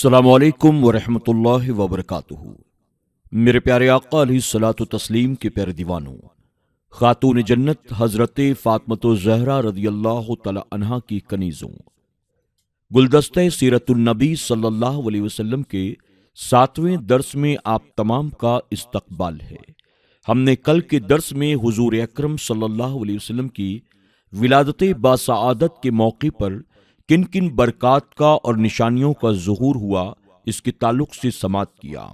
السلام علیکم ورحمۃ اللہ وبرکاتہ۔ میرے پیارے آقا علیہ الصلوۃ والتسلیم کے پیارے دیوانوں، خاتون جنت حضرت فاطمۃ الزہرا رضی اللہ تعالی عنہا کی کنیزوں، گلدستہ سیرت النبی صلی اللہ علیہ وسلم کے 7ویں درس میں آپ تمام کا استقبال ہے۔ ہم نے کل کے درس میں حضور اکرم صلی اللہ علیہ وسلم کی ولادت باسعادت کے موقع پر کن کن برکات کا اور نشانیوں کا ظہور ہوا اس کے تعلق سے سماعت کیا۔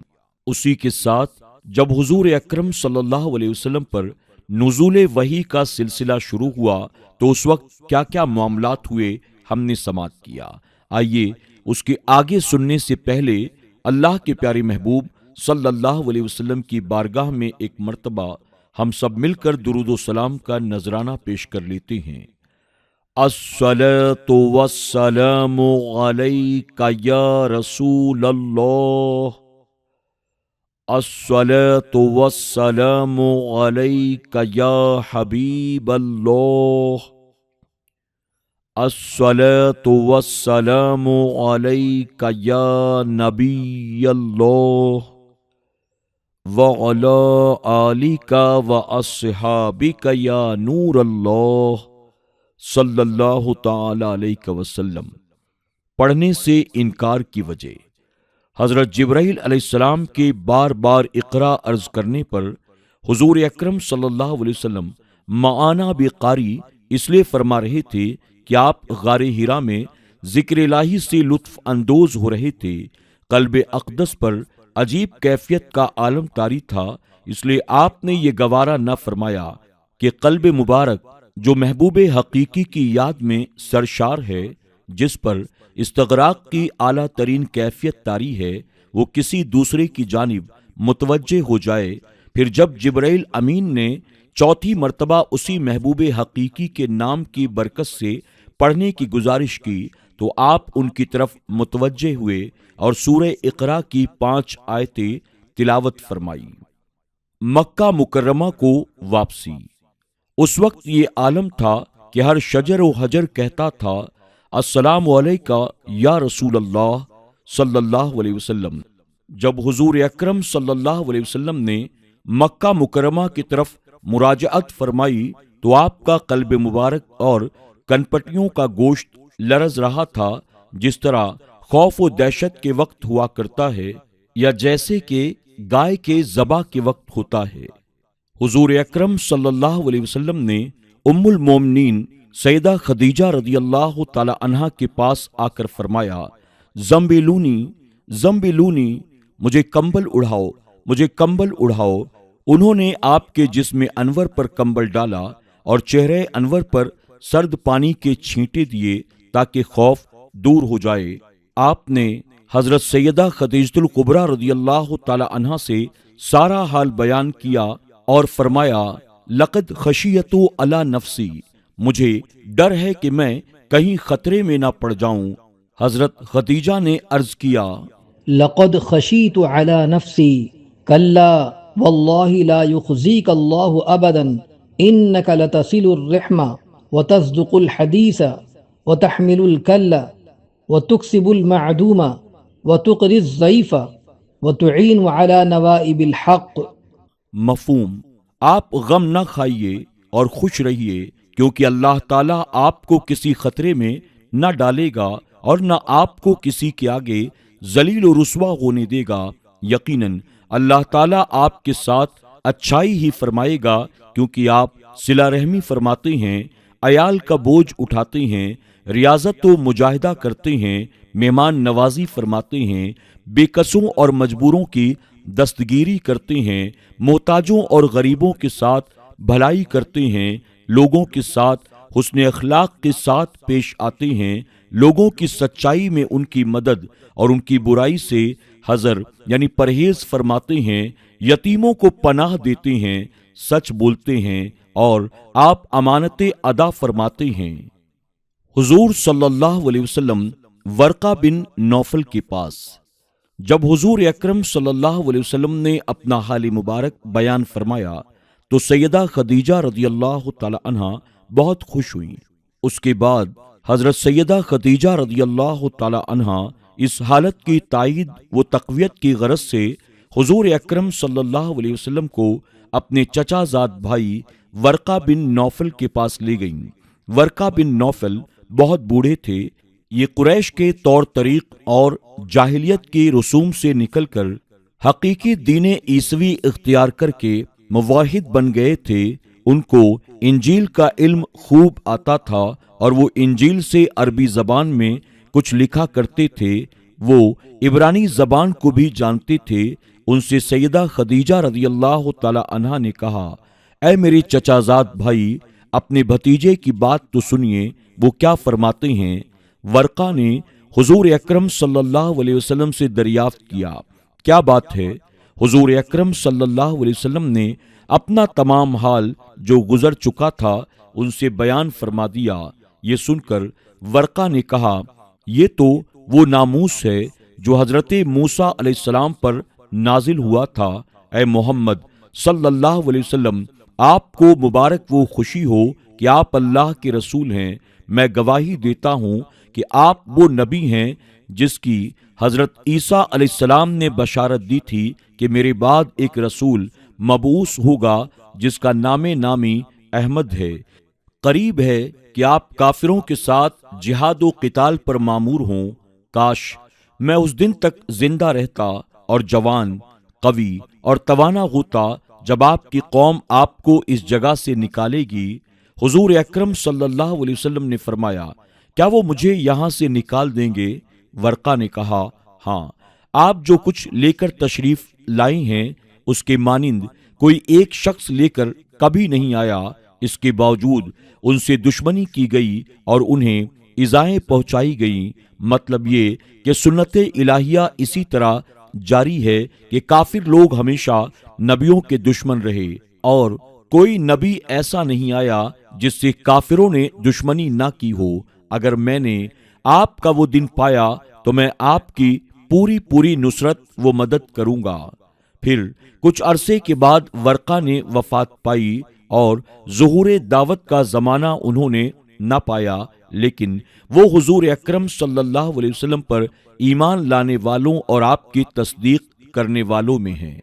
اسی کے ساتھ جب حضور اکرم صلی اللہ علیہ وسلم پر نزول وحی کا سلسلہ شروع ہوا تو اس وقت کیا کیا معاملات ہوئے ہم نے سماعت کیا۔ آئیے اس کے آگے سننے سے پہلے اللہ کے پیارے محبوب صلی اللہ علیہ وسلم کی بارگاہ میں ایک مرتبہ ہم سب مل کر درود و سلام کا نذرانہ پیش کر لیتے ہیں۔ الصلاۃ والسلام علیک یا رسول اللہ، الصلاۃ والسلام علیک یا حبیب اللہ، الصلاۃ والسلام علیک یا نبی اللہ، وعلی آلک واصحابک یا نور اللہ صلی اللہ تعالی علیہ وسلم۔ پڑھنے سے انکار کی وجہ۔ حضرت جبرائیل علیہ السلام کے بار بار اقرا عرض کرنے پر حضور اکرم صلی اللہ علیہ وسلم معانا بقاری اس لیے فرما رہے تھے کہ آپ غار حرا میں ذکر الہی سے لطف اندوز ہو رہے تھے۔ قلب اقدس پر عجیب کیفیت کا عالم طاری تھا، اس لیے آپ نے یہ گوارا نہ فرمایا کہ قلب مبارک جو محبوب حقیقی کی یاد میں سرشار ہے، جس پر استغراق کی اعلیٰ ترین کیفیت طاری ہے، وہ کسی دوسرے کی جانب متوجہ ہو جائے۔ پھر جب جبرائیل امین نے چوتھی مرتبہ اسی محبوب حقیقی کے نام کی برکت سے پڑھنے کی گزارش کی تو آپ ان کی طرف متوجہ ہوئے اور سورہ اقرا کی 5 آیتیں تلاوت فرمائی۔ مکہ مکرمہ کو واپسی۔ اس وقت یہ عالم تھا کہ ہر شجر و حجر کہتا تھا السلام علیکہ یا رسول اللہ صلی اللہ علیہ وسلم۔ جب حضور اکرم صلی اللہ علیہ وسلم نے مکہ مکرمہ کی طرف مراجعت فرمائی تو آپ کا قلب مبارک اور کنپٹیوں کا گوشت لرز رہا تھا، جس طرح خوف و دہشت کے وقت ہوا کرتا ہے یا جیسے کہ گائے کے ذبح کے وقت ہوتا ہے۔ حضور اکرم صلی اللہ علیہ وسلم نے ام المومنین سیدہ خدیجہ رضی اللہ تعالی عنہا کے پاس آ کر فرمایا زمبلونی زمبلونی، مجھے کمبل اڑھاؤ، مجھے کمبل اڑھاؤ۔ انہوں نے آپ کے جسم انور پر کمبل ڈالا اور چہرے انور پر سرد پانی کے چھینٹے دیے تاکہ خوف دور ہو جائے۔ آپ نے حضرت سیدہ خدیجہ الکبریٰ رضی اللہ تعالی عنہا سے سارا حال بیان کیا اور فرمایا لقد خشیت علی نفسی، مجھے ڈر ہے کہ میں کہیں خطرے میں نہ پڑ جاؤں۔ حضرت خدیجہ نے عرض کیا لقد خشیت علی نفسی کلا واللہ لا یخزیک اللہ ابدا انک لتصل الرحم وتصدق الحدیث وتحمل الکل وتکسب المعدوم وتقری الضیف وتعین علی نوائب الحق۔ مفہوم، آپ غم نہ کھائیے اور خوش رہیے، کیونکہ اللہ تعالیٰ آپ کو کسی خطرے میں نہ ڈالے گا اور نہ آپ کو کسی کے آگے ذلیل و رسوا ہونے دے گا۔ یقیناً اللہ تعالیٰ آپ کے ساتھ اچھائی ہی فرمائے گا، کیونکہ آپ صلہ رحمی فرماتے ہیں، عیال کا بوجھ اٹھاتے ہیں، ریاضت و مجاہدہ کرتے ہیں، مہمان نوازی فرماتے ہیں، بے کسوں اور مجبوروں کی دستگیری کرتے ہیں، محتاجوں اور غریبوں کے ساتھ بھلائی کرتے ہیں، لوگوں کے ساتھ حسن اخلاق کے ساتھ پیش آتے ہیں، لوگوں کی سچائی میں ان کی مدد اور ان کی برائی سے حذر یعنی پرہیز فرماتے ہیں، یتیموں کو پناہ دیتے ہیں، سچ بولتے ہیں اور آپ امانتیں ادا فرماتے ہیں۔ حضور صلی اللہ علیہ وسلم ورقہ بن نوفل کے پاس۔ جب حضور اکرم صلی اللہ علیہ وسلم نے اپنا حال مبارک بیان فرمایا تو سیدہ خدیجہ رضی اللہ تعالی عنہا بہت خوش ہوئیں۔ اس کے بعد حضرت سیدہ خدیجہ رضی اللہ تعالی عنہا اس حالت کی تائید و تقویت کی غرض سے حضور اکرم صلی اللہ علیہ وسلم کو اپنے چچا زاد بھائی ورقہ بن نوفل کے پاس لے گئیں۔ ورقہ بن نوفل بہت بوڑھے تھے۔ یہ قریش کے طور طریق اور جاہلیت کے رسوم سے نکل کر حقیقی دین عیسوی اختیار کر کے موحد بن گئے تھے۔ ان کو انجیل کا علم خوب آتا تھا اور وہ انجیل سے عربی زبان میں کچھ لکھا کرتے تھے۔ وہ عبرانی زبان کو بھی جانتے تھے۔ ان سے سیدہ خدیجہ رضی اللہ تعالی عنہا نے کہا، اے میرے چچا زاد بھائی، اپنے بھتیجے کی بات تو سنیے، وہ کیا فرماتے ہیں۔ ورقہ نے حضور اکرم صلی اللہ علیہ وسلم سے دریافت کیا، کیا بات ہے؟ حضور اکرم صلی اللہ علیہ وسلم نے اپنا تمام حال جو گزر چکا تھا ان سے بیان فرما دیا۔ یہ سن کر ورقہ نے کہا، یہ تو وہ ناموس ہے جو حضرت موسیٰ علیہ السلام پر نازل ہوا تھا۔ اے محمد صلی اللہ علیہ وسلم، آپ کو مبارک وہ خوشی ہو کہ آپ اللہ کے رسول ہیں۔ میں گواہی دیتا ہوں کہ آپ وہ نبی ہیں جس کی حضرت عیسیٰ علیہ السلام نے بشارت دی تھی کہ میرے بعد ایک رسول مبعوث ہوگا جس کا نام نامی احمد ہے۔ قریب ہے کہ آپ کافروں کے ساتھ جہاد و قتال پر مامور ہوں۔ کاش میں اس دن تک زندہ رہتا اور جوان، قوی اور توانا ہوتا جب آپ کی قوم آپ کو اس جگہ سے نکالے گی۔ حضور اکرم صلی اللہ علیہ وسلم نے فرمایا، کیا وہ مجھے یہاں سے نکال دیں گے؟ ورقہ نے کہا، ہاں، آپ جو کچھ لے کر تشریف لائے ہیں اس کے مانند کوئی ایک شخص لے کر کبھی نہیں آیا۔ اس کے باوجود ان سے دشمنی کی گئی اور انہیں ایذائیں پہنچائی گئیں۔ مطلب یہ کہ سنت الہیہ اسی طرح جاری ہے کہ کافر لوگ ہمیشہ نبیوں کے دشمن رہے اور کوئی نبی ایسا نہیں آیا جس سے کافروں نے دشمنی نہ کی ہو۔ اگر میں نے آپ کا وہ دن پایا تو میں آپ کی پوری نصرت و مدد کروں گا۔ پھر کچھ عرصے کے بعد ورقہ نے وفات پائی اور ظہور دعوت کا زمانہ انہوں نے نہ پایا، لیکن وہ حضور اکرم صلی اللہ علیہ وسلم پر ایمان لانے والوں اور آپ کی تصدیق کرنے والوں میں ہیں۔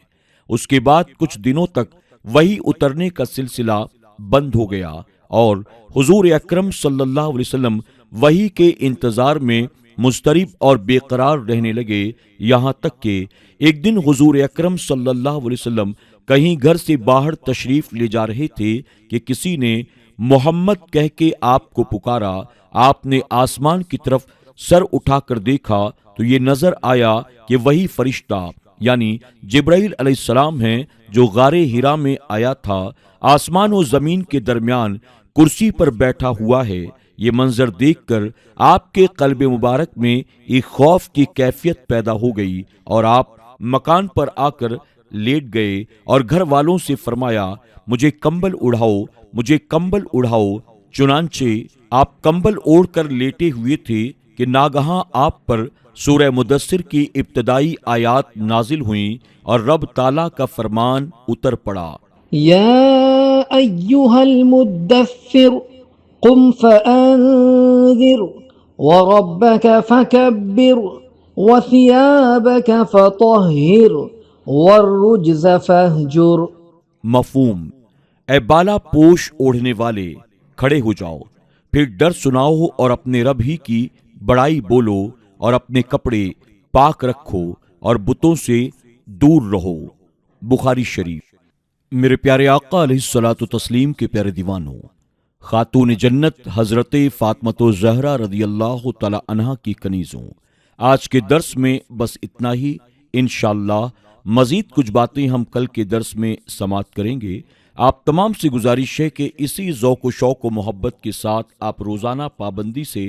اس کے بعد کچھ دنوں تک وحی اترنے کا سلسلہ بند ہو گیا اور حضور اکرم صلی اللہ علیہ وسلم وحی کے انتظار میں مضطرب اور بے قرار رہنے لگے، یہاں تک کہ ایک دن حضور اکرم صلی اللہ علیہ وسلم کہیں گھر سے باہر تشریف لے جا رہے تھے کہ کسی نے محمد کہہ کے آپ کو پکارا۔ آپ نے آسمان کی طرف سر اٹھا کر دیکھا تو یہ نظر آیا کہ وہی فرشتہ یعنی جبرائیل علیہ السلام ہیں جو غار حرا میں آیا تھا۔ آسمان و زمین کے درمیان کرسی پر بیٹھا ہوا ہے۔ یہ منظر دیکھ کر آپ کے قلب مبارک میں ایک خوف کی کیفیت پیدا ہو گئی اور آپ مکان پر آ کر لیٹ گئے اور گھر والوں سے فرمایا، مجھے کمبل اڑھاؤ، مجھے کمبل اڑھاؤ۔ چنانچہ آپ کمبل اوڑھ کر لیٹے ہوئے تھے کہ ناگہاں آپ پر سورہ مدثر کی ابتدائی آیات نازل ہوئیں اور رب تعالیٰ کا فرمان اتر پڑا، یا ایہا المدثر قم فانذر وربک فکبر وثیابک فطہر والرجز فہجر۔ مفہوم، اے بالا پوش اوڑھنے والے، کھڑے ہو جاؤ، پھر ڈر سناؤ اور اپنے رب ہی کی بڑائی بولو اور اپنے کپڑے پاک رکھو اور بتوں سے دور رہو۔ بخاری شریف۔ میرے پیارے آقا علیہ الصلوۃ والتسلیم کے پیارے دیوانوں، خاتون جنت حضرت فاطمۃ الزہرا رضی اللہ تعالی عنہا کی کنیزوں، آج کے درس میں بس اتنا ہی۔ انشاءاللہ مزید کچھ باتیں ہم کل کے درس میں سماعت کریں گے۔ آپ تمام سے گزارش ہے کہ اسی ذوق و شوق و محبت کے ساتھ آپ روزانہ پابندی سے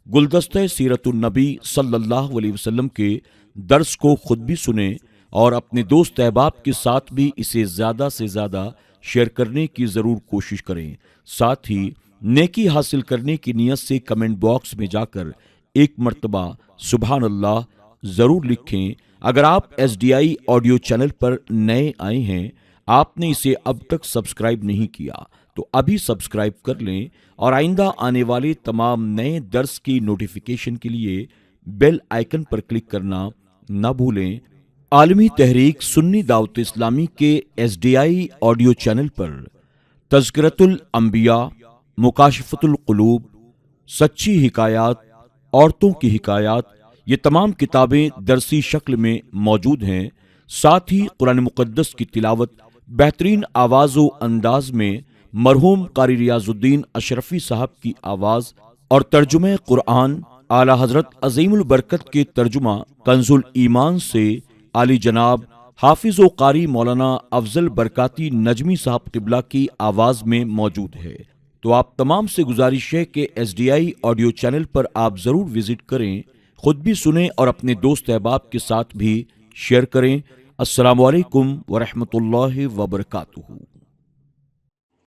گلدستہ سیرت النبی صلی اللہ علیہ وسلم کے درس کو خود بھی سنیں اور اپنے دوست احباب کے ساتھ بھی اسے زیادہ سے زیادہ شیئر کرنے کی ضرور کوشش کریں۔ ساتھ ہی نیکی حاصل کرنے کی نیت سے کمنٹ باکس میں جا کر ایک مرتبہ سبحان اللہ ضرور لکھیں۔ اگر آپ SDI آڈیو چینل پر نئے آئے ہیں، آپ نے اسے اب تک سبسکرائب نہیں کیا تو ابھی سبسکرائب کر لیں اور آئندہ آنے والے تمام نئے درس کی نوٹیفیکیشن کے لیے بیل آئیکن پر کلک کرنا نہ بھولیں۔ عالمی تحریک سنی دعوت اسلامی کے SDI آڈیو چینل پر تذکرۃ الانبیاء، مکاشفۃ القلوب، سچی حکایات، عورتوں کی حکایات، یہ تمام کتابیں درسی شکل میں موجود ہیں۔ ساتھ ہی قرآن مقدس کی تلاوت بہترین آواز و انداز میں مرحوم قاری ریاض الدین اشرفی صاحب کی آواز اور ترجمہ قرآن اعلیٰ حضرت عظیم البرکت کے ترجمہ کنز الایمان سے عالی جناب حافظ و قاری مولانا افضل برکاتی نجمی صاحب قبلہ کی آواز میں موجود ہے۔ تو آپ تمام سے گزارش ہے کہ SDI آڈیو چینل پر آپ ضرور وزٹ کریں، خود بھی سنیں اور اپنے دوست احباب کے ساتھ بھی شیئر کریں۔ السلام علیکم ورحمۃ اللہ وبرکاتہ۔